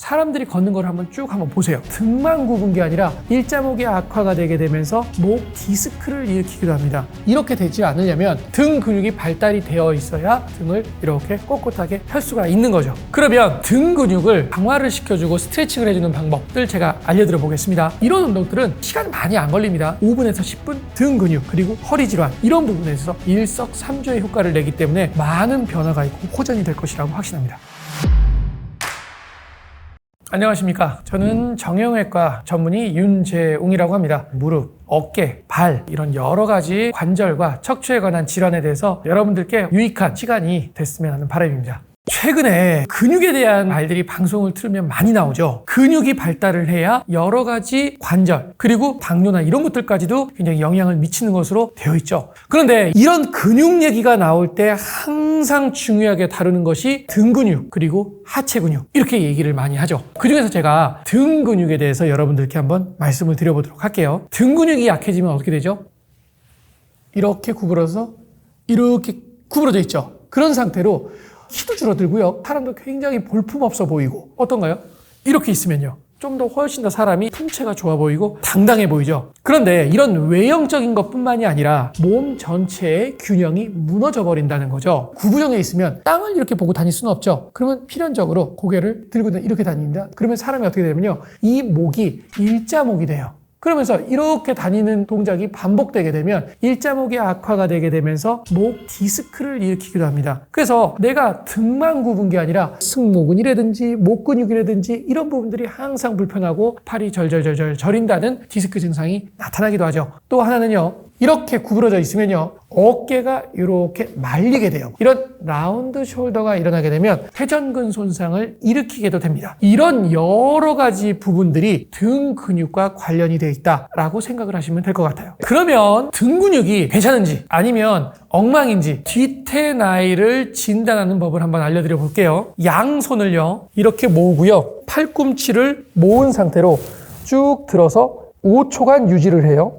사람들이 걷는 걸 한번 보세요. 등만 굽은 게 아니라 일자목이 악화가 되게 되면서 목 디스크를 일으키기도 합니다. 이렇게 되지 않으려면 등 근육이 발달이 되어 있어야 등을 이렇게 꼿꼿하게 펼 수가 있는 거죠. 그러면 등 근육을 강화를 시켜주고 스트레칭을 해주는 방법들 제가 알려드려 보겠습니다. 이런 운동들은 시간 많이 안 걸립니다. 5분에서 10분 등 근육 그리고 허리 질환 이런 부분에서 일석삼조의 효과를 내기 때문에 많은 변화가 있고 호전이 될 것이라고 확신합니다. 안녕하십니까. 저는 정형외과 전문의 윤재웅이라고 합니다. 무릎, 어깨, 발 이런 여러 가지 관절과 척추에 관한 질환에 대해서 여러분들께 유익한 시간이 됐으면 하는 바람입니다. 최근에 근육에 대한 말들이 방송을 틀면 많이 나오죠. 근육이 발달을 해야 여러 가지 관절 그리고 당뇨나 이런 것들까지도 굉장히 영향을 미치는 것으로 되어 있죠. 그런데 이런 근육 얘기가 나올 때 항상 중요하게 다루는 것이 등 근육 그리고 하체 근육 이렇게 얘기를 많이 하죠. 그중에서 제가 등 근육에 대해서 여러분들께 한번 말씀을 드려보도록 할게요. 등 근육이 약해지면 어떻게 되죠? 이렇게 구부러서 이렇게 구부러져 있죠. 그런 상태로 키도 줄어들고요. 사람도 굉장히 볼품없어 보이고 어떤가요? 이렇게 있으면요. 좀 더 훨씬 더 사람이 풍채가 좋아 보이고 당당해 보이죠. 그런데 이런 외형적인 것뿐만이 아니라 몸 전체의 균형이 무너져 버린다는 거죠. 구부정해 있으면 땅을 이렇게 보고 다닐 수는 없죠. 그러면 필연적으로 고개를 들고 이렇게 다닙니다. 그러면 사람이 어떻게 되냐면요. 이 목이 일자목이 돼요. 그러면서 이렇게 다니는 동작이 반복되게 되면 일자목이 악화가 되게 되면서 목 디스크를 일으키기도 합니다. 그래서 내가 등만 굽은 게 아니라 승모근이라든지 목 근육이라든지 이런 부분들이 항상 불편하고 팔이 절절절절 저린다는 디스크 증상이 나타나기도 하죠. 또 하나는요. 이렇게 구부러져 있으면요. 어깨가 이렇게 말리게 돼요. 이런 라운드 숄더가 일어나게 되면 회전근 손상을 일으키게도 됩니다. 이런 여러 가지 부분들이 등 근육과 관련이 되어 있다라고 생각을 하시면 될 것 같아요. 그러면 등 근육이 괜찮은지 아니면 엉망인지 뒤태 나이를 진단하는 법을 한번 알려드려 볼게요. 양손을요. 이렇게 모으고요. 팔꿈치를 모은 상태로 쭉 들어서 5초간 유지를 해요.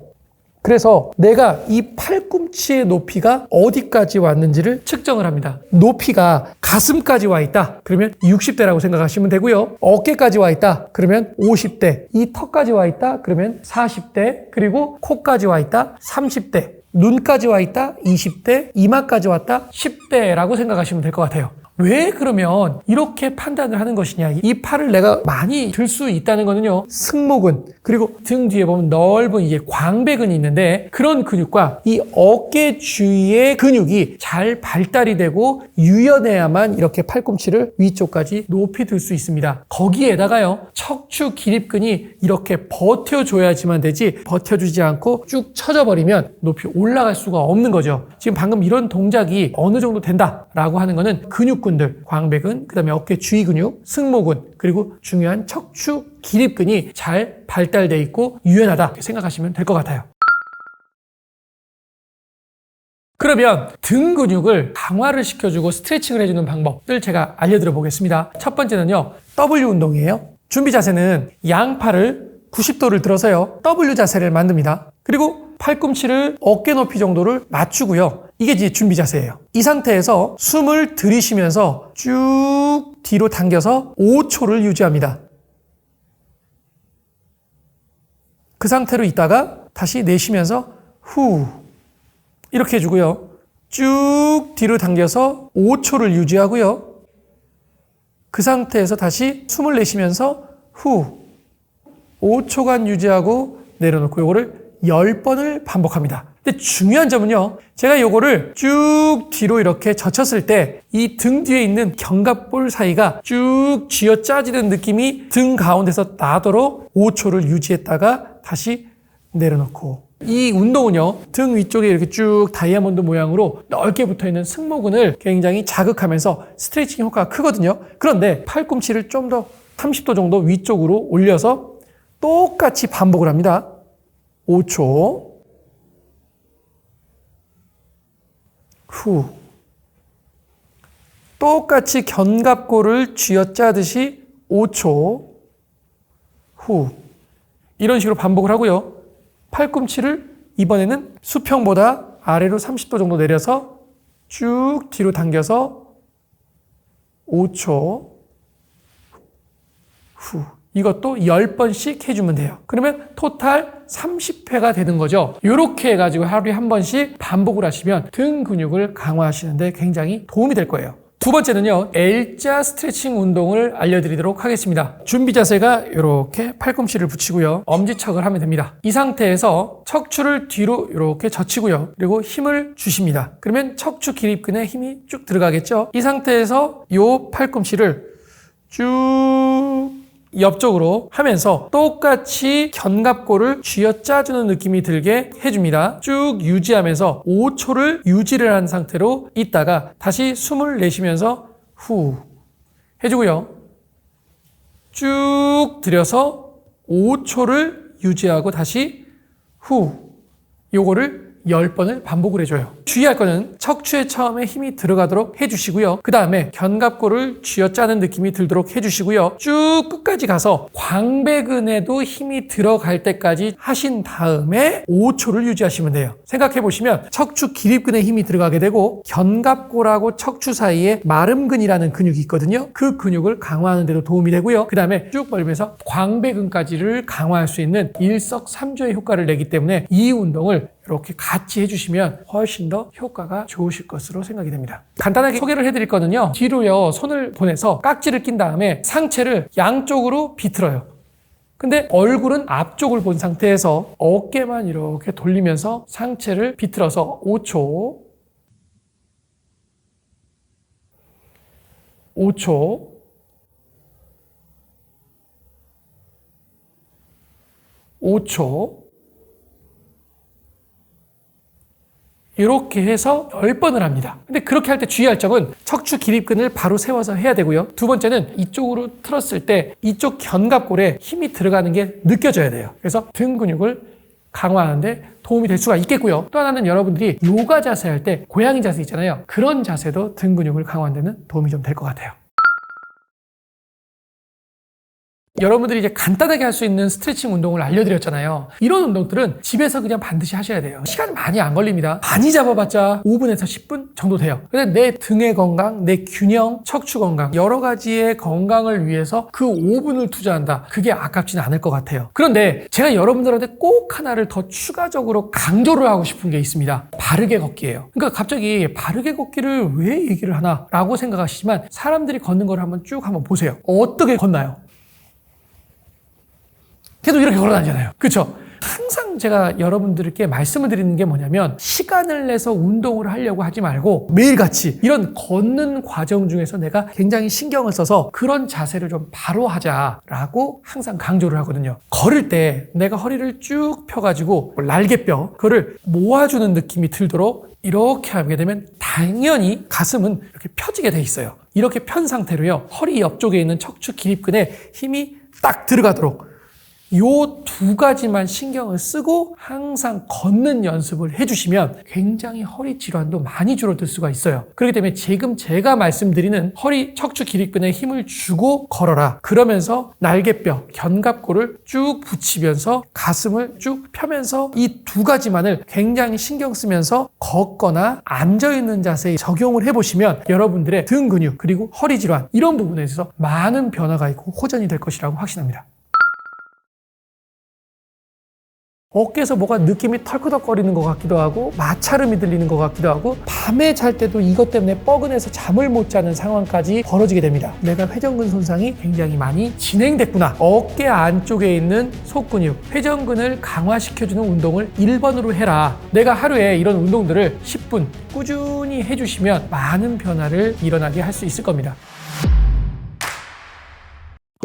그래서 내가 이 팔꿈치의 높이가 어디까지 왔는지를 측정을 합니다. 높이가 가슴까지 와 있다. 그러면 60대라고 생각하시면 되고요. 어깨까지 와 있다. 그러면 50대. 이 턱까지 와 있다. 그러면 40대. 그리고 코까지 와 있다. 30대. 눈까지 와 있다. 20대. 이마까지 왔다. 10대라고 생각하시면 될 것 같아요. 왜 그러면 이렇게 판단을 하는 것이냐. 이 팔을 내가 많이 들 수 있다는 거는요. 승모근 그리고 등 뒤에 보면 넓은 이제 광배근이 있는데 그런 근육과 이 어깨 주위의 근육이 잘 발달이 되고 유연해야만 이렇게 팔꿈치를 위쪽까지 높이 들 수 있습니다. 거기에다가요. 척추 기립근이 이렇게 버텨줘야지만 되지 버텨주지 않고 쭉 처져버리면 높이 올라갈 수가 없는 거죠. 지금 방금 이런 동작이 어느 정도 된다라고 하는 거는 근육근들, 광배근, 그 다음에 어깨 주위 근육, 승모근, 그리고 중요한 척추 기립근이 잘 발달돼 있고 유연하다 이렇게 생각하시면 될 것 같아요. 그러면 등 근육을 강화를 시켜주고 스트레칭을 해주는 방법들 제가 알려드려 보겠습니다. 첫 번째는요. W 운동이에요. 준비 자세는 양팔을 90도를 들어서요. W 자세를 만듭니다. 그리고 팔꿈치를 어깨 높이 정도를 맞추고요. 이게 이제 준비 자세예요. 이 상태에서 숨을 들이쉬면서 쭉 뒤로 당겨서 5초를 유지합니다. 그 상태로 있다가 다시 내쉬면서 후 이렇게 해주고요. 쭉 뒤로 당겨서 5초를 유지하고요. 그 상태에서 다시 숨을 내쉬면서 후 5초간 유지하고 내려놓고 요거를 10번을 반복합니다. 근데 중요한 점은요. 제가 요거를 쭉 뒤로 이렇게 젖혔을 때 이 등 뒤에 있는 견갑골 사이가 쭉 쥐어 짜지는 느낌이 등 가운데서 나도록 5초를 유지했다가 다시 내려놓고 이 운동은요. 등 위쪽에 이렇게 쭉 다이아몬드 모양으로 넓게 붙어있는 승모근을 굉장히 자극하면서 스트레칭 효과가 크거든요. 그런데 팔꿈치를 좀 더 30도 정도 위쪽으로 올려서 똑같이 반복을 합니다. 5초 후 똑같이 견갑골을 쥐어짜듯이 5초 후 이런 식으로 반복을 하고요. 팔꿈치를 이번에는 수평보다 아래로 30도 정도 내려서 쭉 뒤로 당겨서 5초 후. 이것도 10번씩 해주면 돼요. 그러면 토탈 30회가 되는 거죠. 이렇게 해가지고 하루에 한 번씩 반복을 하시면 등 근육을 강화하시는데 굉장히 도움이 될 거예요. 두 번째는요, L자 스트레칭 운동을 알려드리도록 하겠습니다. 준비 자세가 이렇게 팔꿈치를 붙이고요, 엄지척을 하면 됩니다. 이 상태에서 척추를 뒤로 이렇게 젖히고요, 그리고 힘을 주십니다. 그러면 척추 기립근에 힘이 쭉 들어가겠죠. 이 상태에서 이 팔꿈치를 쭉 옆쪽으로 하면서 똑같이 견갑골을 쥐어짜주는 느낌이 들게 해줍니다. 쭉 유지하면서 5초를 유지를 한 상태로 있다가 다시 숨을 내쉬면서 후 해주고요. 쭉 들여서 5초를 유지하고 다시 후, 요거를 10번을 반복을 해줘요. 주의할 거는 척추에 처음에 힘이 들어가도록 해주시고요. 그 다음에 견갑골을 쥐어짜는 느낌이 들도록 해주시고요. 쭉 끝까지 가서 광배근에도 힘이 들어갈 때까지 하신 다음에 5초를 유지하시면 돼요. 생각해보시면 척추 기립근에 힘이 들어가게 되고 견갑골하고 척추 사이에 마름근이라는 근육이 있거든요. 그 근육을 강화하는 데도 도움이 되고요. 그 다음에 쭉 벌리면서 광배근까지를 강화할 수 있는 일석삼조의 효과를 내기 때문에 이 운동을 이렇게 같이 해주시면 훨씬 더 효과가 좋으실 것으로 생각이 됩니다. 간단하게 소개를 해드릴 거는요, 뒤로요 손을 보내서 깍지를 낀 다음에 상체를 양쪽으로 비틀어요. 근데 얼굴은 앞쪽을 본 상태에서 어깨만 이렇게 돌리면서 상체를 비틀어서 5초 5초 5초 이렇게 해서 10번을 합니다. 근데 그렇게 할 때 주의할 점은 척추 기립근을 바로 세워서 해야 되고요. 두 번째는 이쪽으로 틀었을 때 이쪽 견갑골에 힘이 들어가는 게 느껴져야 돼요. 그래서 등 근육을 강화하는데 도움이 될 수가 있겠고요. 또 하나는 여러분들이 요가 자세 할 때 고양이 자세 있잖아요. 그런 자세도 등 근육을 강화하는 데는 도움이 좀 될 것 같아요. 여러분들이 이제 간단하게 할 수 있는 스트레칭 운동을 알려드렸잖아요. 이런 운동들은 집에서 그냥 반드시 하셔야 돼요. 시간 많이 안 걸립니다. 많이 잡아봤자 5분에서 10분 정도 돼요. 근데 내 등의 건강, 내 균형, 척추 건강, 여러 가지의 건강을 위해서 그 5분을 투자한다. 그게 아깝지는 않을 것 같아요. 그런데 제가 여러분들한테 꼭 하나를 더 추가적으로 강조를 하고 싶은 게 있습니다. 바르게 걷기예요. 그러니까 갑자기 바르게 걷기를 왜 얘기를 하나 라고 생각하시지만 사람들이 걷는 걸 한번 보세요. 어떻게 걷나요? 계속 이렇게 걸어다니잖아요. 그렇죠? 항상 제가 여러분들께 말씀을 드리는 게 뭐냐면 시간을 내서 운동을 하려고 하지 말고 매일같이 이런 걷는 과정 중에서 내가 굉장히 신경을 써서 그런 자세를 좀 바로 하자라고 항상 강조를 하거든요. 걸을 때 내가 허리를 쭉 펴가지고 날개뼈 그거를 모아주는 느낌이 들도록 이렇게 하게 되면 당연히 가슴은 이렇게 펴지게 돼 있어요. 이렇게 편 상태로요. 허리 옆쪽에 있는 척추 기립근에 힘이 딱 들어가도록 요 두 가지만 신경을 쓰고 항상 걷는 연습을 해주시면 굉장히 허리 질환도 많이 줄어들 수가 있어요. 그렇기 때문에 지금 제가 말씀드리는 허리 척추 기립근에 힘을 주고 걸어라. 그러면서 날개뼈, 견갑골을 쭉 붙이면서 가슴을 쭉 펴면서 이 두 가지만을 굉장히 신경 쓰면서 걷거나 앉아있는 자세에 적용을 해보시면 여러분들의 등 근육 그리고 허리 질환 이런 부분에 있어서 많은 변화가 있고 호전이 될 것이라고 확신합니다. 어깨에서 뭐가 느낌이 털끄덕거리는 것 같기도 하고 마찰음이 들리는 것 같기도 하고 밤에 잘 때도 이것 때문에 뻐근해서 잠을 못 자는 상황까지 벌어지게 됩니다. 내가 회전근 손상이 굉장히 많이 진행됐구나. 어깨 안쪽에 있는 속근육, 회전근을 강화시켜주는 운동을 1번으로 해라. 내가 하루에 이런 운동들을 10분 꾸준히 해주시면 많은 변화를 일어나게 할 수 있을 겁니다.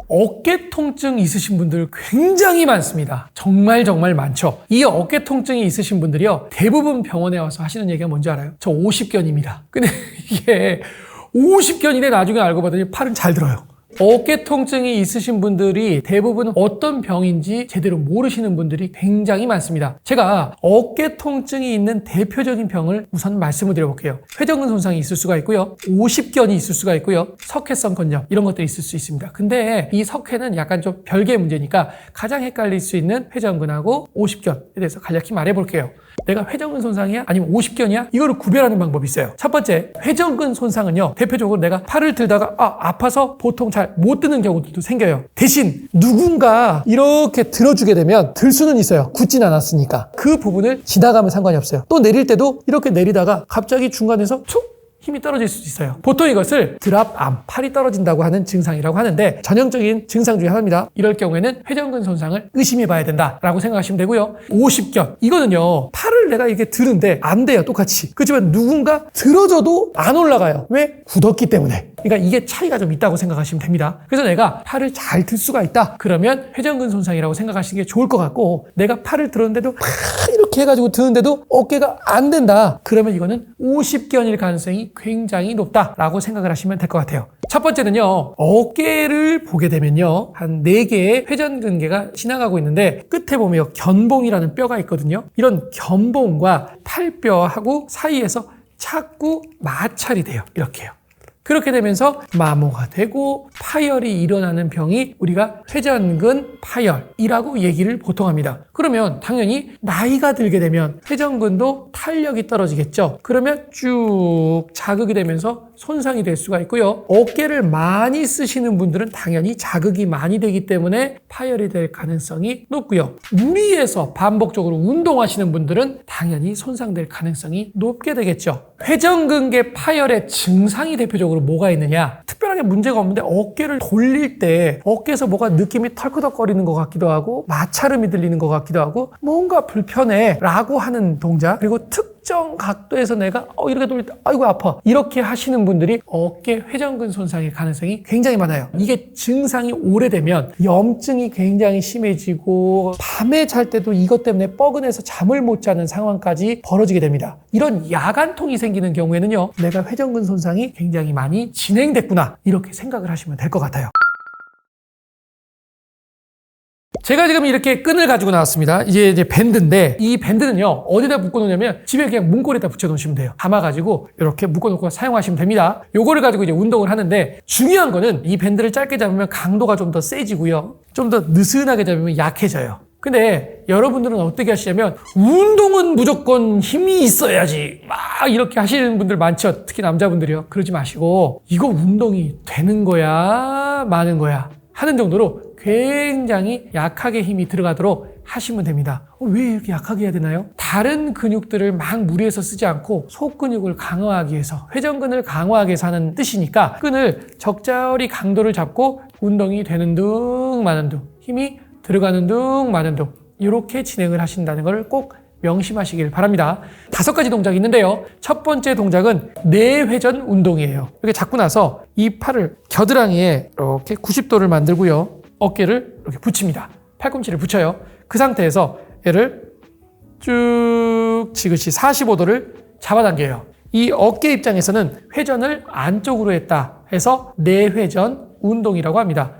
어깨 통증 있으신 분들 굉장히 많습니다. 정말 많죠. 이 어깨 통증이 있으신 분들이요, 대부분 병원에 와서 하시는 얘기가 뭔지 알아요? 저 50견입니다. 근데 이게 50견인데 나중에 알고 봤더니 팔은 잘 들어요. 어깨 통증이 있으신 분들이 대부분 어떤 병인지 제대로 모르시는 분들이 굉장히 많습니다. 제가 어깨 통증이 있는 대표적인 병을 우선 말씀을 드려볼게요. 회전근 손상이 있을 수가 있고요. 50견이 있을 수가 있고요. 석회성 건염 이런 것들이 있을 수 있습니다. 근데 이 석회는 약간 좀 별개의 문제니까 가장 헷갈릴 수 있는 회전근하고 50견에 대해서 간략히 말해볼게요. 내가 회전근 손상이야? 아니면 오십견이야? 이거를 구별하는 방법이 있어요. 첫 번째, 회전근 손상은요, 대표적으로 내가 팔을 들다가 아파서 보통 잘 못 드는 경우들도 생겨요. 대신 누군가 이렇게 들어주게 되면 들 수는 있어요. 굳진 않았으니까. 그 부분을 지나가면 상관이 없어요. 또 내릴 때도 이렇게 내리다가 갑자기 중간에서 툭! 힘이 떨어질 수도 있어요. 보통 이것을 드랍암, 팔이 떨어진다고 하는 증상이라고 하는데 전형적인 증상 중에 하나입니다. 이럴 경우에는 회전근 손상을 의심해 봐야 된다라고 생각하시면 되고요. 오십견, 이거는요, 팔을 내가 이렇게 드는데 안 돼요, 똑같이. 그렇지만 누군가 들어줘도 안 올라가요. 왜? 굳었기 때문에. 그러니까 이게 차이가 좀 있다고 생각하시면 됩니다. 그래서 내가 팔을 잘 들 수가 있다, 그러면 회전근 손상이라고 생각하시는 게 좋을 것 같고, 내가 팔을 들었는데도 이렇게 해가지고 드는데도 어깨가 안 된다, 그러면 이거는 오십견일 가능성이 굉장히 높다라고 생각을 하시면 될 것 같아요. 첫 번째는요, 어깨를 보게 되면요, 한 4개의 회전근개가 지나가고 있는데 끝에 보면 견봉이라는 뼈가 있거든요. 이런 견봉과 팔뼈하고 사이에서 자꾸 마찰이 돼요. 이렇게요. 그렇게 되면서 마모가 되고 파열이 일어나는 병이 우리가 회전근 파열이라고 얘기를 보통 합니다. 그러면 당연히 나이가 들게 되면 회전근도 탄력이 떨어지겠죠. 그러면 쭉 자극이 되면서 손상이 될 수가 있고요. 어깨를 많이 쓰시는 분들은 당연히 자극이 많이 되기 때문에 파열이 될 가능성이 높고요. 무리해서 반복적으로 운동하시는 분들은 당연히 손상될 가능성이 높게 되겠죠. 회전근개 파열의 증상이 대표적으로 뭐가 있느냐? 특별하게 문제가 없는데 어깨를 돌릴 때 어깨에서 뭐가 느낌이 털커덕거리는 것 같기도 하고 마찰음이 들리는 것 같기도 하고 뭔가 불편해 라고 하는 동작, 그리고 특정 각도에서 내가 이렇게 돌릴 때 아이고 아파, 이렇게 하시는 분들이 어깨 회전근 손상의 가능성이 굉장히 많아요. 이게 증상이 오래되면 염증이 굉장히 심해지고 밤에 잘 때도 이것 때문에 뻐근해서 잠을 못 자는 상황까지 벌어지게 됩니다. 이런 야간통이 생기는 경우에는요, 내가 회전근 손상이 굉장히 많이 진행됐구나, 이렇게 생각을 하시면 될 것 같아요. 제가 지금 이렇게 끈을 가지고 나왔습니다. 이제 밴드인데, 이 밴드는요, 어디다 묶어놓냐면 집에 그냥 문고리에다 붙여놓으시면 돼요. 감아가지고 이렇게 묶어놓고 사용하시면 됩니다. 요거를 가지고 이제 운동을 하는데, 중요한 거는 이 밴드를 짧게 잡으면 강도가 좀 더 세지고요, 좀 더 느슨하게 잡으면 약해져요. 근데 여러분들은 어떻게 하시냐면, 운동은 무조건 힘이 있어야지 막 이렇게 하시는 분들 많죠. 특히 남자분들이요. 그러지 마시고, 이거 운동이 되는 거야 마는 거야 하는 정도로 굉장히 약하게 힘이 들어가도록 하시면 됩니다. 왜 이렇게 약하게 해야 되나요? 다른 근육들을 막 무리해서 쓰지 않고 속근육을 강화하기 위해서, 회전근을 강화하기 위해서 하는 뜻이니까 끈을 적절히 강도를 잡고 운동이 되는 둥 마는 둥, 힘이 들어가는 둥 마는 둥, 이렇게 진행을 하신다는 걸 꼭 명심하시길 바랍니다. 5가지 동작이 있는데요. 첫 번째 동작은 내회전 운동이에요. 이렇게 잡고 나서 이 팔을 겨드랑이에 이렇게 90도를 만들고요, 어깨를 이렇게 붙입니다. 팔꿈치를 붙여요. 그 상태에서 얘를 쭉 지그시 45도를 잡아당겨요. 이 어깨 입장에서는 회전을 안쪽으로 했다 해서 내회전 운동이라고 합니다.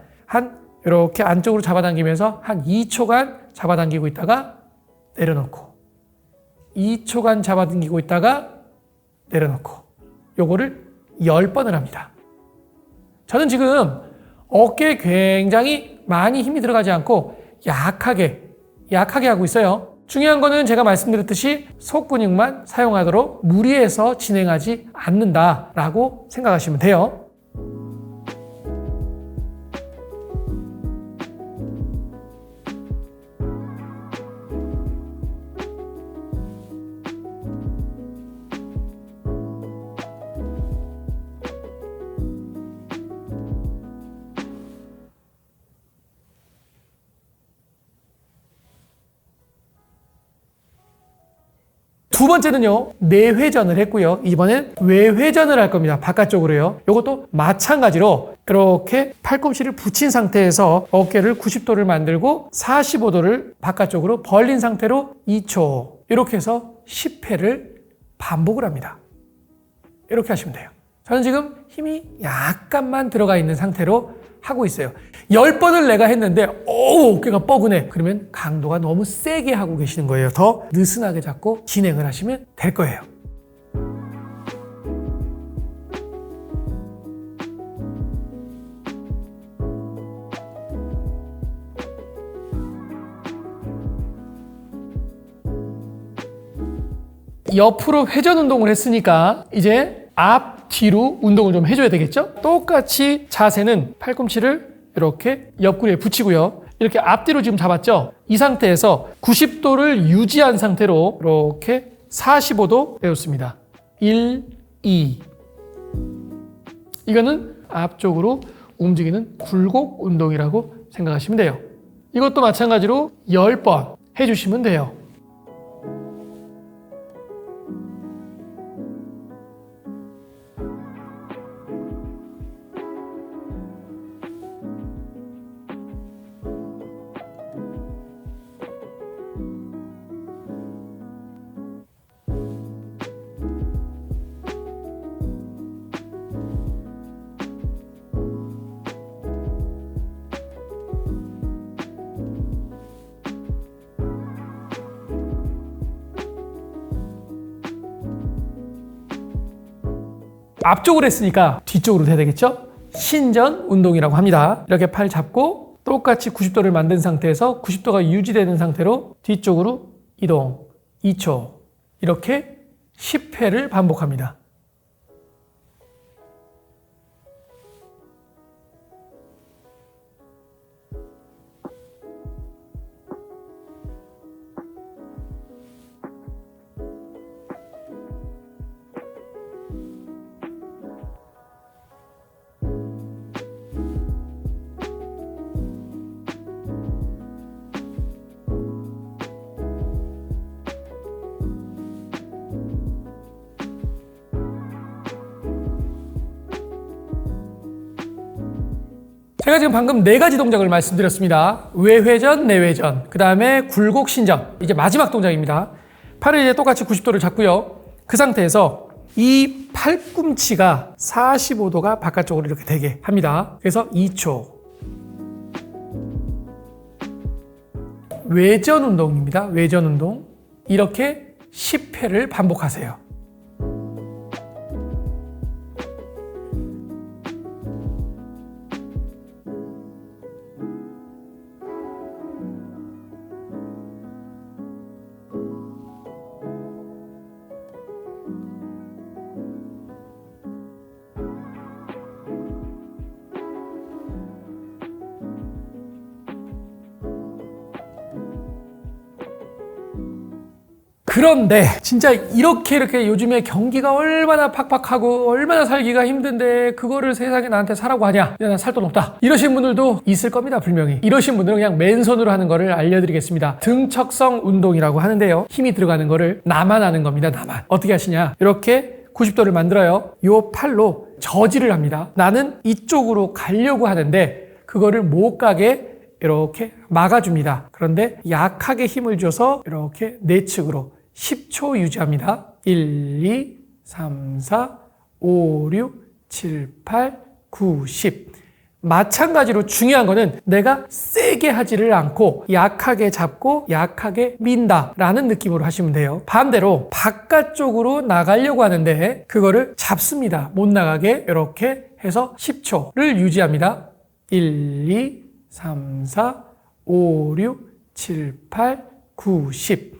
이렇게 안쪽으로 잡아당기면서 한 2초간 잡아당기고 있다가 내려놓고, 2초간 잡아당기고 있다가 내려놓고, 요거를 10번을 합니다. 저는 지금 어깨에 굉장히 많이 힘이 들어가지 않고 약하게 하고 있어요. 중요한 거는 제가 말씀드렸듯이 속근육만 사용하도록 무리해서 진행하지 않는다라고 생각하시면 돼요. 두 번째는요, 내회전을 했고요. 이번엔 외회전을 할 겁니다. 바깥쪽으로요. 이것도 마찬가지로 이렇게 팔꿈치를 붙인 상태에서 어깨를 90도를 만들고 45도를 바깥쪽으로 벌린 상태로 2초, 이렇게 해서 10회를 반복을 합니다. 이렇게 하시면 돼요. 저는 지금 힘이 약간만 들어가 있는 상태로 하고 있어요. 10번을 내가 했는데 어깨가 뻐근해. 그러면 강도가 너무 세게 하고 계시는 거예요. 더 느슨하게 잡고 진행을 하시면 될 거예요. 옆으로 회전 운동을 했으니까 이제 앞, 뒤로 운동을 좀 해줘야 되겠죠? 똑같이 자세는 팔꿈치를 이렇게 옆구리에 붙이고요. 이렇게 앞뒤로 지금 잡았죠? 이 상태에서 90도를 유지한 상태로 이렇게 45도 배웠습니다. 1, 2. 이거는 앞쪽으로 움직이는 굴곡 운동이라고 생각하시면 돼요. 이것도 마찬가지로 10번 해주시면 돼요. 앞쪽으로 했으니까 뒤쪽으로 돼야 되겠죠? 신전 운동이라고 합니다. 이렇게 팔 잡고 똑같이 90도를 만든 상태에서 90도가 유지되는 상태로 뒤쪽으로 이동 2초 이렇게 10회를 반복합니다. 제가 지금 방금 4가지 동작을 말씀드렸습니다. 외회전, 내회전, 그 다음에 굴곡 신전. 이제 마지막 동작입니다. 팔을 이제 똑같이 90도를 잡고요. 그 상태에서 이 팔꿈치가 45도가 바깥쪽으로 이렇게 되게 합니다. 그래서 2초. 외전 운동입니다. 외전 운동. 이렇게 10회를 반복하세요. 그런데 진짜 이렇게 요즘에 경기가 얼마나 팍팍하고 얼마나 살기가 힘든데 그거를 세상에 나한테 사라고 하냐? 난 살 돈 없다. 이러신 분들도 있을 겁니다. 분명히. 이러신 분들은 그냥 맨손으로 하는 거를 알려드리겠습니다. 등척성 운동이라고 하는데요. 힘이 들어가는 거를 나만 하는 겁니다. 나만. 어떻게 하시냐? 이렇게 90도를 만들어요. 요 팔로 저지를 합니다. 나는 이쪽으로 가려고 하는데 그거를 못 가게 이렇게 막아줍니다. 그런데 약하게 힘을 줘서 이렇게 내측으로 10초 유지합니다. 1, 2, 3, 4, 5, 6, 7, 8, 9, 10. 마찬가지로 중요한 거는 내가 세게 하지를 않고 약하게 잡고 약하게 민다라는 느낌으로 하시면 돼요. 반대로 바깥쪽으로 나가려고 하는데 그거를 잡습니다. 못 나가게 이렇게 해서 10초를 유지합니다. 1, 2, 3, 4, 5, 6, 7, 8, 9, 10.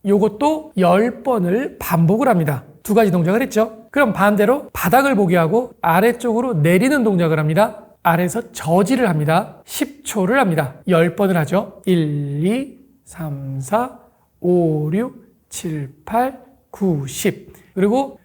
요것도 10번을 반복을 합니다. 2가지 동작을 했죠. 그럼 반대로 바닥을 보게 하고 아래쪽으로 내리는 동작을 합니다. 아래에서 저지를 합니다. 10초를 합니다. 10번을 하죠. 1, 2, 3, 4, 5, 6, 7, 8, 9, 10. 그리고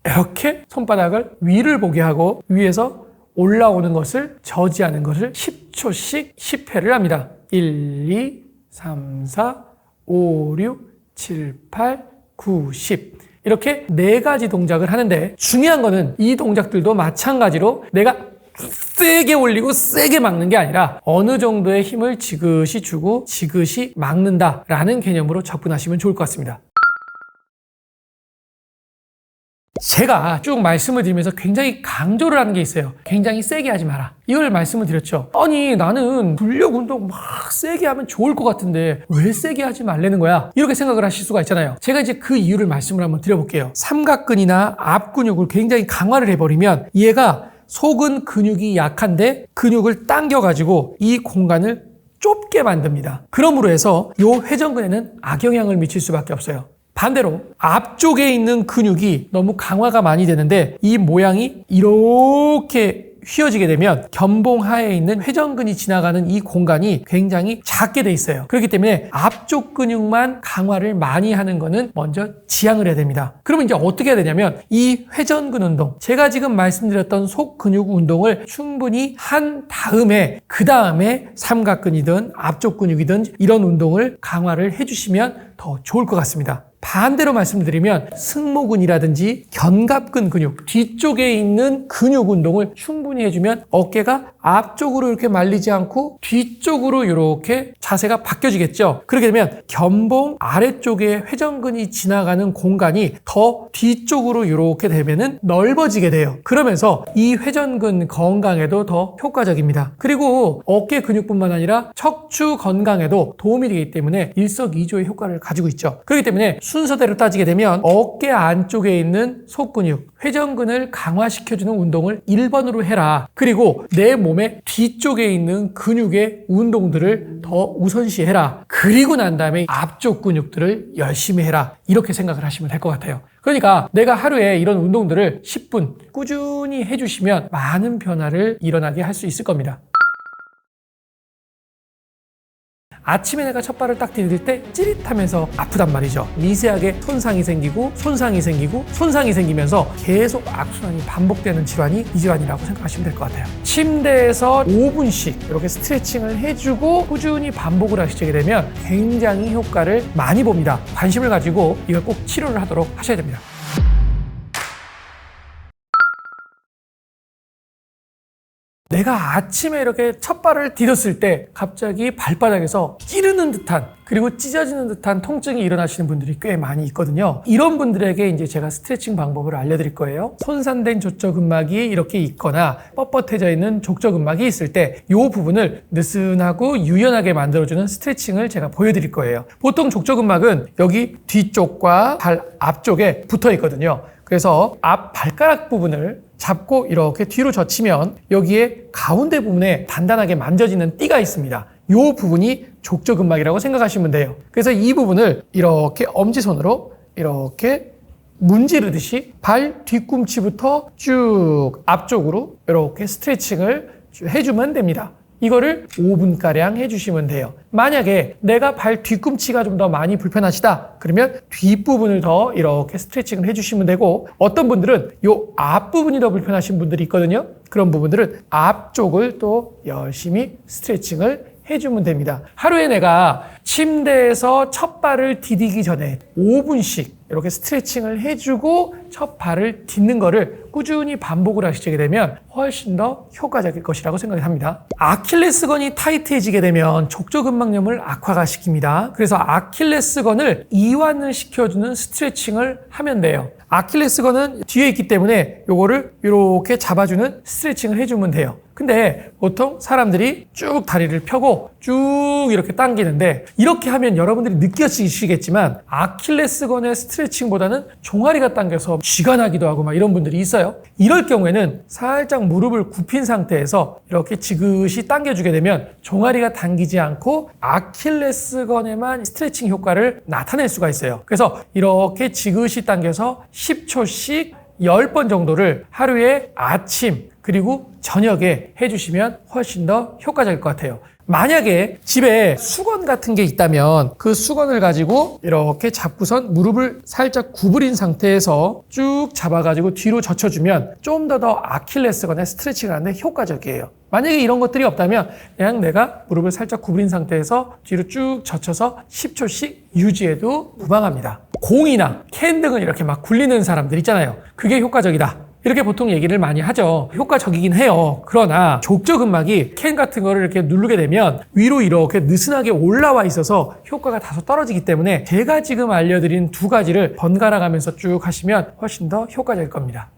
이렇게 손바닥을 위를 보게 하고 위에서 올라오는 것을 저지하는 것을 10초씩 10회를 합니다. 1, 2, 3, 4, 5, 6, 7, 8, 9, 10. 이렇게 4가지 동작을 하는데 중요한 거는 이 동작들도 마찬가지로 내가 세게 올리고 세게 막는 게 아니라 어느 정도의 힘을 지그시 주고 지그시 막는다라는 개념으로 접근하시면 좋을 것 같습니다. 제가 쭉 말씀을 드리면서 굉장히 강조를 하는 게 있어요. 굉장히 세게 하지 마라. 이걸 말씀을 드렸죠. 아니 나는 근력 운동 막 세게 하면 좋을 것 같은데 왜 세게 하지 말라는 거야? 이렇게 생각을 하실 수가 있잖아요. 제가 이제 그 이유를 말씀을 한번 드려볼게요. 삼각근이나 앞 근육을 굉장히 강화를 해버리면 얘가 속은 근육이 약한데 근육을 당겨가지고 이 공간을 좁게 만듭니다. 그러므로 해서 이 회전근에는 악영향을 미칠 수밖에 없어요. 반대로 앞쪽에 있는 근육이 너무 강화가 많이 되는데 이 모양이 이렇게 휘어지게 되면 견봉 하에 있는 회전근이 지나가는 이 공간이 굉장히 작게 돼 있어요. 그렇기 때문에 앞쪽 근육만 강화를 많이 하는 거는 먼저 지양을 해야 됩니다. 그러면 이제 어떻게 해야 되냐면 이 회전근 운동, 제가 지금 말씀드렸던 속 근육 운동을 충분히 한 다음에 그 다음에 삼각근이든 앞쪽 근육이든 이런 운동을 강화를 해주시면 더 좋을 것 같습니다. 반대로 말씀드리면 승모근이라든지 견갑근 근육, 뒤쪽에 있는 근육 운동을 충분히 해주면 어깨가 앞쪽으로 이렇게 말리지 않고 뒤쪽으로 이렇게 자세가 바뀌어지겠죠. 그렇게 되면 견봉 아래쪽에 회전근이 지나가는 공간이 더 뒤쪽으로 이렇게 되면은 넓어지게 돼요. 그러면서 이 회전근 건강에도 더 효과적입니다. 그리고 어깨 근육뿐만 아니라 척추 건강에도 도움이 되기 때문에 일석이조의 효과를 가지고 있죠. 그렇기 때문에 순서대로 따지게 되면 어깨 안쪽에 있는 속근육, 회전근을 강화시켜주는 운동을 1번으로 해라. 그리고 내 몸의 뒤쪽에 있는 근육의 운동들을 더 우선시해라. 그리고 난 다음에 앞쪽 근육들을 열심히 해라. 이렇게 생각을 하시면 될 것 같아요. 그러니까 내가 하루에 이런 운동들을 10분 꾸준히 해주시면 많은 변화를 일어나게 할 수 있을 겁니다. 아침에 내가 첫 발을 딱 디딜 때 찌릿하면서 아프단 말이죠. 미세하게 손상이 생기면서 계속 악순환이 반복되는 질환이 이 질환이라고 생각하시면 될 것 같아요. 침대에서 5분씩 이렇게 스트레칭을 해주고 꾸준히 반복을 하시게 되면 굉장히 효과를 많이 봅니다. 관심을 가지고 이걸 꼭 치료를 하도록 하셔야 됩니다. 내가 아침에 이렇게 첫 발을 디뎠을 때 갑자기 발바닥에서 찌르는 듯한 그리고 찢어지는 듯한 통증이 일어나시는 분들이 꽤 많이 있거든요. 이런 분들에게 이제 제가 스트레칭 방법을 알려드릴 거예요. 손상된 족저근막이 이렇게 있거나 뻣뻣해져 있는 족저근막이 있을 때 이 부분을 느슨하고 유연하게 만들어주는 스트레칭을 제가 보여드릴 거예요. 보통 족저근막은 여기 뒤쪽과 발 앞쪽에 붙어 있거든요. 그래서 앞 발가락 부분을 잡고 이렇게 뒤로 젖히면 여기에 가운데 부분에 단단하게 만져지는 띠가 있습니다. 이 부분이 족저근막이라고 생각하시면 돼요. 그래서 이 부분을 이렇게 엄지손으로 이렇게 문지르듯이 발 뒤꿈치부터 쭉 앞쪽으로 이렇게 스트레칭을 해주면 됩니다. 이거를 5분가량 해주시면 돼요. 만약에 내가 발 뒤꿈치가 좀 더 많이 불편하시다 그러면 뒷부분을 더 이렇게 스트레칭을 해주시면 되고, 어떤 분들은 이 앞부분이 더 불편하신 분들이 있거든요. 그런 부분들은 앞쪽을 또 열심히 스트레칭을 해주면 됩니다. 하루에 내가 침대에서 첫 발을 디디기 전에 5분씩 이렇게 스트레칭을 해주고 첫 발을 딛는 거를 꾸준히 반복을 하시게 되면 훨씬 더 효과적일 것이라고 생각을 합니다. 아킬레스건이 타이트해지게 되면 족저근막염을 악화가 시킵니다. 그래서 아킬레스건을 이완을 시켜주는 스트레칭을 하면 돼요. 아킬레스건은 뒤에 있기 때문에 요거를 이렇게 잡아주는 스트레칭을 해주면 돼요. 근데 보통 사람들이 쭉 다리를 펴고 쭉 이렇게 당기는데, 이렇게 하면 여러분들이 느껴지시겠지만 아킬레스건의 스트레칭보다는 종아리가 당겨서 쥐가 나기도 하고 막 이런 분들이 있어요. 이럴 경우에는 살짝 무릎을 굽힌 상태에서 이렇게 지그시 당겨주게 되면 종아리가 당기지 않고 아킬레스건에만 스트레칭 효과를 나타낼 수가 있어요. 그래서 이렇게 지그시 당겨서 10초씩 10번 정도를 하루에 아침 그리고 저녁에 해주시면 훨씬 더 효과적일 것 같아요. 만약에 집에 수건 같은 게 있다면 그 수건을 가지고 이렇게 잡고선 무릎을 살짝 구부린 상태에서 쭉 잡아가지고 뒤로 젖혀주면 좀 더 아킬레스건에 스트레칭을 하는데 효과적이에요. 만약에 이런 것들이 없다면 그냥 내가 무릎을 살짝 구부린 상태에서 뒤로 쭉 젖혀서 10초씩 유지해도 무방합니다. 공이나 캔 등을 이렇게 막 굴리는 사람들 있잖아요. 그게 효과적이다, 이렇게 보통 얘기를 많이 하죠. 효과적이긴 해요. 그러나 족저근막이 캔 같은 거를 이렇게 누르게 되면 위로 이렇게 느슨하게 올라와 있어서 효과가 다소 떨어지기 때문에 제가 지금 알려드린 두 가지를 번갈아 가면서 쭉 하시면 훨씬 더 효과적일 겁니다.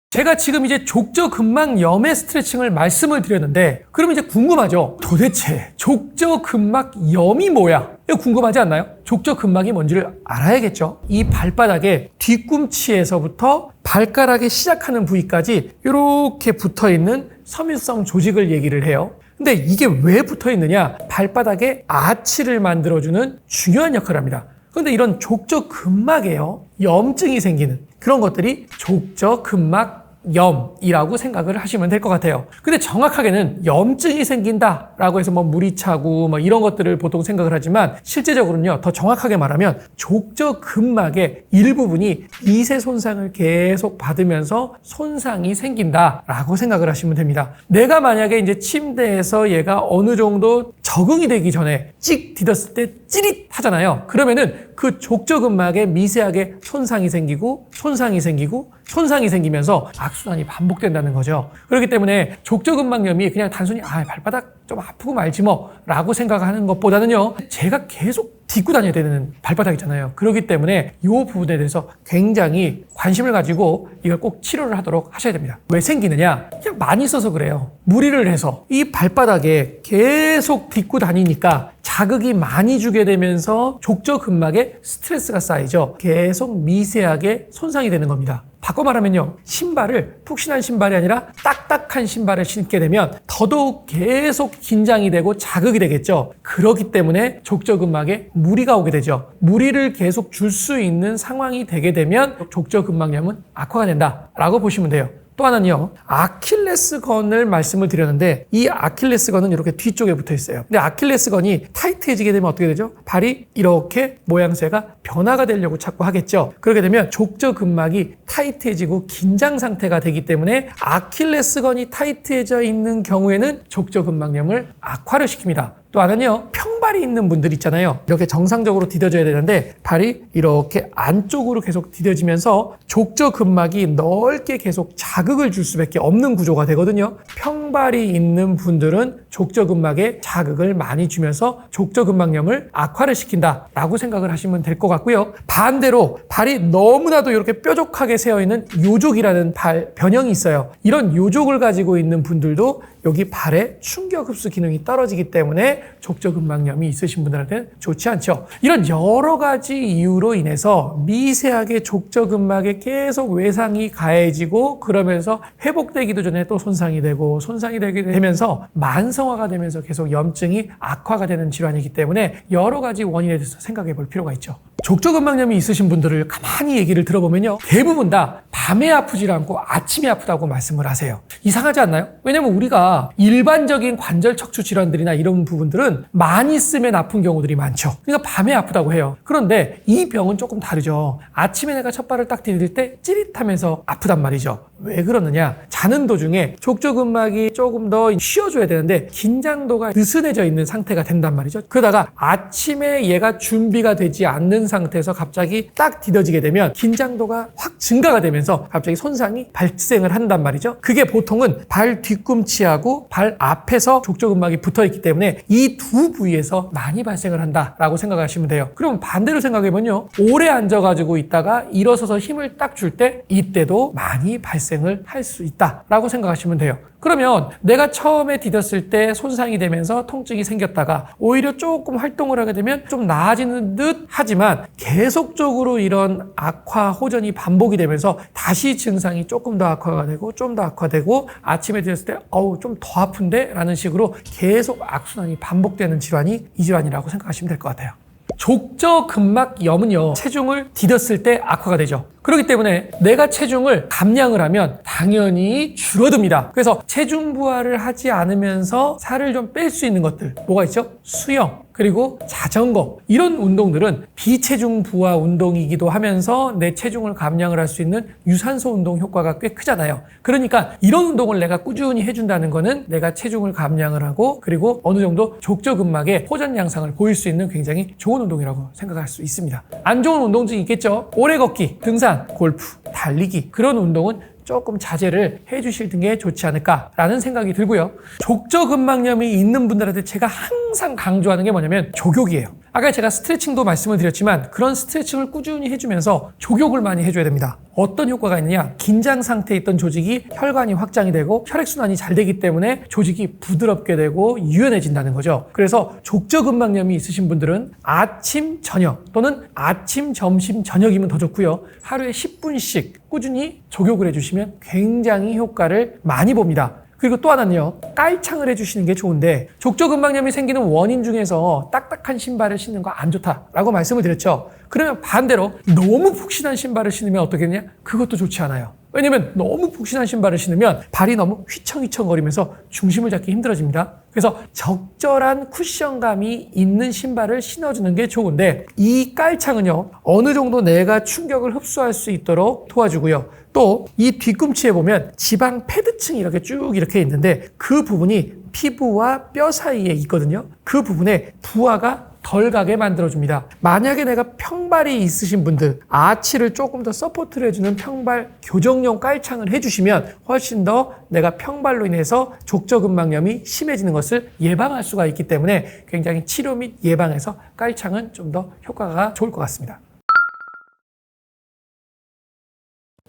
제가 지금 이제 족저근막염의 스트레칭을 말씀을 드렸는데, 그럼 이제 궁금하죠? 도대체 족저근막염이 뭐야? 이거 궁금하지 않나요? 족저근막이 뭔지를 알아야겠죠? 이 발바닥에 뒤꿈치에서부터 발가락에 시작하는 부위까지 이렇게 붙어있는 섬유성 조직을 얘기를 해요. 근데 이게 왜 붙어 있느냐? 발바닥에 아치를 만들어주는 중요한 역할을 합니다. 그런데 이런 족저근막에요, 염증이 생기는 그런 것들이 족저근막 염이라고 생각을 하시면 될 것 같아요. 근데 정확하게는 염증이 생긴다라고 해서 뭐 물이 차고 뭐 이런 것들을 보통 생각을 하지만 실제적으로는요, 더 정확하게 말하면 족저근막의 일부분이 미세 손상을 계속 받으면서 손상이 생긴다라고 생각을 하시면 됩니다. 내가 만약에 이제 침대에서 얘가 어느 정도 적응이 되기 전에 찍 디뎠을 때 찌릿하잖아요. 그러면은 그 족저근막에 미세하게 손상이 생기고 손상이 생기면서 악순환이 반복된다는 거죠. 그렇기 때문에 족저근막염이 그냥 단순히 발바닥 좀 아프고 말지 뭐 라고 생각하는 것보다는요, 제가 계속 딛고 다녀야 되는 발바닥이잖아요. 그렇기 때문에 이 부분에 대해서 굉장히 관심을 가지고 이걸 꼭 치료를 하도록 하셔야 됩니다. 왜 생기느냐? 그냥 많이 써서 그래요. 무리를 해서 이 발바닥에 계속 딛고 다니니까 자극이 많이 주게 되면서 족저근막에 스트레스가 쌓이죠. 계속 미세하게 손상이 되는 겁니다. 바꿔 말하면요, 신발을 푹신한 신발이 아니라 딱딱한 신발을 신게 되면 더더욱 계속 긴장이 되고 자극이 되겠죠. 그렇기 때문에 족저근막에 무리가 오게 되죠. 무리를 계속 줄 수 있는 상황이 되게 되면 족저근막염은 악화가 된다라고 보시면 돼요. 또 하나는요, 아킬레스건을 말씀을 드렸는데 이 아킬레스건은 이렇게 뒤쪽에 붙어 있어요. 근데 아킬레스건이 타이트해지게 되면 어떻게 되죠? 발이 이렇게 모양새가 변화가 되려고 자꾸 하겠죠. 그렇게 되면 족저근막이 타이트해지고 긴장 상태가 되기 때문에 아킬레스건이 타이트해져 있는 경우에는 족저근막염을 악화를 시킵니다. 또 하나는요, 평발이 있는 분들 있잖아요. 이렇게 정상적으로 디뎌져야 되는데 발이 이렇게 안쪽으로 계속 디뎌지면서 족저근막이 넓게 계속 자극을 줄 수밖에 없는 구조가 되거든요. 평발이 있는 분들은 족저근막에 자극을 많이 주면서 족저근막염을 악화를 시킨다라고 생각을 하시면 될 것 같고요. 반대로 발이 너무나도 이렇게 뾰족하게 세어있는 요족이라는 발 변형이 있어요. 이런 요족을 가지고 있는 분들도 여기 발에 충격 흡수 기능이 떨어지기 때문에 족저근막염이 있으신 분들한테는 좋지 않죠. 이런 여러 가지 이유로 인해서 미세하게 족저근막에 계속 외상이 가해지고 그러면서 회복되기도 전에 또 손상이 되고 손상이 되게 되면서 만성화가 되면서 계속 염증이 악화가 되는 질환이기 때문에 여러 가지 원인에 대해서 생각해 볼 필요가 있죠. 족저근막염이 있으신 분들을 가만히 얘기를 들어보면요, 대부분 다 밤에 아프지 않고 아침에 아프다고 말씀을 하세요. 이상하지 않나요? 왜냐면 우리가 일반적인 관절 척추 질환들이나 이런 부분들은 많이 쓰면 아픈 경우들이 많죠. 그러니까 밤에 아프다고 해요. 그런데 이 병은 조금 다르죠. 아침에 내가 첫 발을 딱 디딜 때 찌릿하면서 아프단 말이죠. 왜 그러느냐? 자는 도중에 족저근막이 조금 더 쉬어줘야 되는데 긴장도가 느슨해져 있는 상태가 된단 말이죠. 그러다가 아침에 얘가 준비가 되지 않는 상태에서 갑자기 딱 디뎌지게 되면 긴장도가 확 증가가 되면서 갑자기 손상이 발생을 한단 말이죠. 그게 보통은 발 뒤꿈치하고 발 앞에서 족저근막이 붙어있기 때문에 이 두 부위에서 많이 발생을 한다라고 생각하시면 돼요. 그럼 반대로 생각해보면요, 오래 앉아가지고 있다가 일어서서 힘을 딱 줄 때 이때도 많이 발생을 할 수 있다라고 생각하시면 돼요. 그러면 내가 처음에 디뎠을 때 손상이 되면서 통증이 생겼다가 오히려 조금 활동을 하게 되면 좀 나아지는 듯 하지만 계속적으로 이런 악화 호전이 반복이 되면서 다시 증상이 조금 더 악화가 되고 좀 더 악화되고 아침에 디뎠을 때 좀 더 아픈데? 라는 식으로 계속 악순환이 반복되는 질환이 이 질환이라고 생각하시면 될 것 같아요. 족저근막염은요, 체중을 디뎠을 때 악화가 되죠. 그렇기 때문에 내가 체중을 감량을 하면 당연히 줄어듭니다. 그래서 체중 부하를 하지 않으면서 살을 좀 뺄 수 있는 것들 뭐가 있죠? 수영, 그리고 자전거, 이런 운동들은 비체중 부하 운동이기도 하면서 내 체중을 감량을 할 수 있는 유산소 운동 효과가 꽤 크잖아요. 그러니까 이런 운동을 내가 꾸준히 해준다는 거는 내가 체중을 감량을 하고 그리고 어느 정도 족저근막의 호전 양상을 보일 수 있는 굉장히 좋은 운동이라고 생각할 수 있습니다. 안 좋은 운동증이 있겠죠. 오래 걷기, 등산, 골프, 달리기, 그런 운동은 조금 자제를 해주실 게 좋지 않을까라는 생각이 들고요. 족저근막염이 있는 분들한테 제가 항상 강조하는 게 뭐냐면 족욕이에요. 아까 제가 스트레칭도 말씀을 드렸지만 그런 스트레칭을 꾸준히 해주면서 족욕을 많이 해줘야 됩니다. 어떤 효과가 있느냐? 긴장 상태에 있던 조직이 혈관이 확장이 되고 혈액순환이 잘 되기 때문에 조직이 부드럽게 되고 유연해진다는 거죠. 그래서 족저근막염이 있으신 분들은 아침, 저녁 또는 아침, 점심, 저녁이면 더 좋고요. 하루에 10분씩 꾸준히 족욕을 해주시면 굉장히 효과를 많이 봅니다. 그리고 또 하나는요, 깔창을 해주시는 게 좋은데 족저근막염이 생기는 원인 중에서 딱딱한 신발을 신는 거 안 좋다라고 말씀을 드렸죠. 그러면 반대로 너무 푹신한 신발을 신으면 어떻겠냐? 그것도 좋지 않아요. 왜냐면 너무 푹신한 신발을 신으면 발이 너무 휘청휘청거리면서 중심을 잡기 힘들어집니다. 그래서 적절한 쿠션감이 있는 신발을 신어주는 게 좋은데, 이 깔창은요, 어느 정도 내가 충격을 흡수할 수 있도록 도와주고요. 또 이 뒤꿈치에 보면 지방 패드층이 이렇게 쭉 이렇게 있는데, 그 부분이 피부와 뼈 사이에 있거든요. 그 부분에 부하가 덜 가게 만들어줍니다. 만약에 내가 평발이 있으신 분들, 아치를 조금 더 서포트를 해주는 평발 교정용 깔창을 해주시면 훨씬 더 내가 평발로 인해서 족저근막염이 심해지는 것을 예방할 수가 있기 때문에 굉장히 치료 및 예방에서 깔창은 좀 더 효과가 좋을 것 같습니다.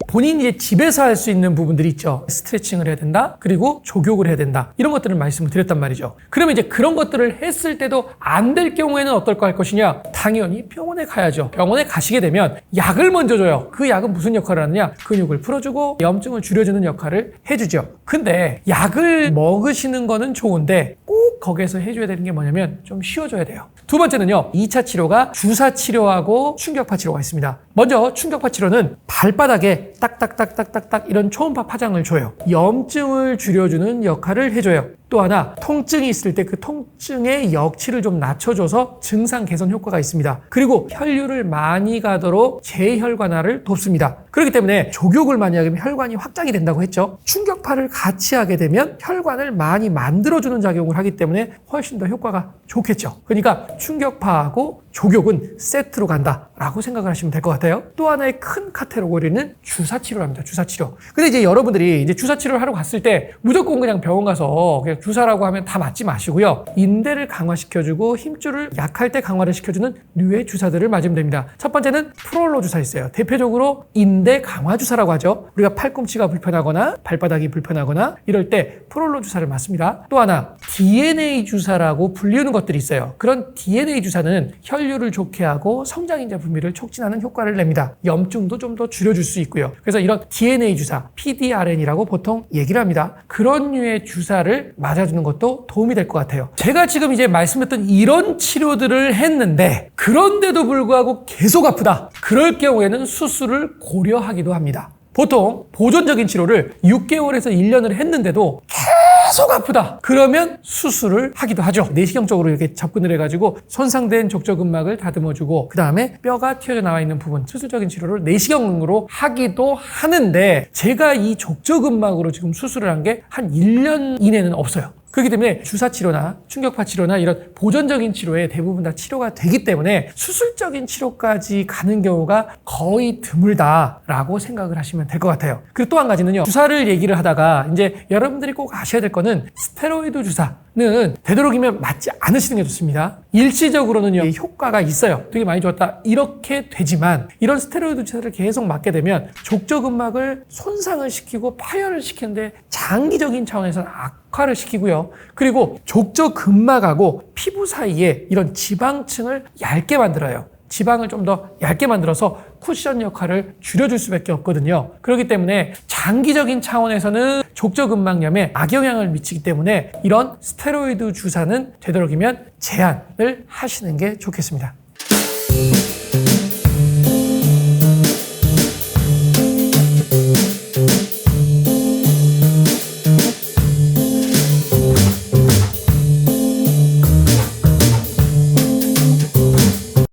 본인이 이제 집에서 할 수 있는 부분들이 있죠. 스트레칭을 해야 된다. 그리고 족욕을 해야 된다. 이런 것들을 말씀을 드렸단 말이죠. 그러면 이제 그런 것들을 했을 때도 안 될 경우에는 어떨까 할 것이냐? 당연히 병원에 가야죠. 병원에 가시게 되면 약을 먼저 줘요. 그 약은 무슨 역할을 하느냐? 근육을 풀어주고 염증을 줄여주는 역할을 해주죠. 근데 약을 먹으시는 거는 좋은데 꼭 거기에서 해줘야 되는 게 뭐냐면 좀 쉬어줘야 돼요. 두 번째는요, 2차 치료가 주사 치료하고 충격파 치료가 있습니다. 먼저 충격파 치료는 발바닥에 딱딱딱딱딱딱 이런 초음파 파장을 줘요. 염증을 줄여주는 역할을 해줘요. 또 하나, 통증이 있을 때 그 통증의 역치를 좀 낮춰줘서 증상 개선 효과가 있습니다. 그리고 혈류를 많이 가도록 재혈관화를 돕습니다. 그렇기 때문에 족욕을 많이 하면 혈관이 확장이 된다고 했죠. 충격파를 같이 하게 되면 혈관을 많이 만들어주는 작용을 하기 때문에 훨씬 더 효과가 좋겠죠. 그러니까 충격파하고 족욕은 세트로 간다라고 생각을 하시면 될 것 같아요. 또 하나의 큰 카테고리는 주사치료를 합니다. 주사치료. 근데 이제 여러분들이 이제 주사치료를 하러 갔을 때 무조건 그냥 병원 가서 그냥 주사라고 하면 다 맞지 마시고요. 인대를 강화시켜주고 힘줄을 약할 때 강화를 시켜주는 류의 주사들을 맞으면 됩니다. 첫 번째는 프롤로 주사 있어요. 대표적으로 인대 강화 주사라고 하죠. 우리가 팔꿈치가 불편하거나 발바닥이 불편하거나 이럴 때 프롤로 주사를 맞습니다. 또 하나, DNA 주사라고 불리우는 것들이 있어요. 그런 DNA 주사는 혈류를 좋게 하고 성장인자 분비를 촉진하는 효과를 냅니다. 염증도 좀 더 줄여줄 수 있고요. 그래서 이런 DNA 주사, PDRN이라고 보통 얘기를 합니다. 그런 류의 주사를 맞아주는 것도 도움이 될 것 같아요. 제가 지금 이제 말씀했던 이런 치료들을 했는데 그런데도 불구하고 계속 아프다. 그럴 경우에는 수술을 고려하기도 합니다. 보통 보존적인 치료를 6개월에서 1년을 했는데도 계속 아프다. 그러면 수술을 하기도 하죠. 내시경적으로 이렇게 접근을 해가지고 손상된 족저근막을 다듬어주고 그 다음에 뼈가 튀어져 나와 있는 부분 수술적인 치료를 내시경으로 하기도 하는데, 제가 이 족저근막으로 지금 수술을 한 게 한 1년 이내는 없어요. 그렇기 때문에 주사치료나 충격파 치료나 이런 보존적인 치료에 대부분 다 치료가 되기 때문에 수술적인 치료까지 가는 경우가 거의 드물다라고 생각을 하시면 될 것 같아요. 그리고 또 한 가지는요, 주사를 얘기를 하다가 이제 여러분들이 꼭 아셔야 될 거는 스테로이드 주사는 되도록이면 맞지 않으시는 게 좋습니다. 일시적으로는요, 효과가 있어요. 되게 많이 좋았다. 이렇게 되지만 이런 스테로이드 주사를 계속 맞게 되면 족저근막을 손상을 시키고 파열을 시키는데 장기적인 차원에서는 악화를 시키고요. 그리고 족저근막하고 피부 사이에 이런 지방층을 얇게 만들어요. 지방을 좀 더 얇게 만들어서 쿠션 역할을 줄여줄 수밖에 없거든요. 그렇기 때문에 장기적인 차원에서는 족저근막염에 악영향을 미치기 때문에 이런 스테로이드 주사는 되도록이면 제한을 하시는 게 좋겠습니다.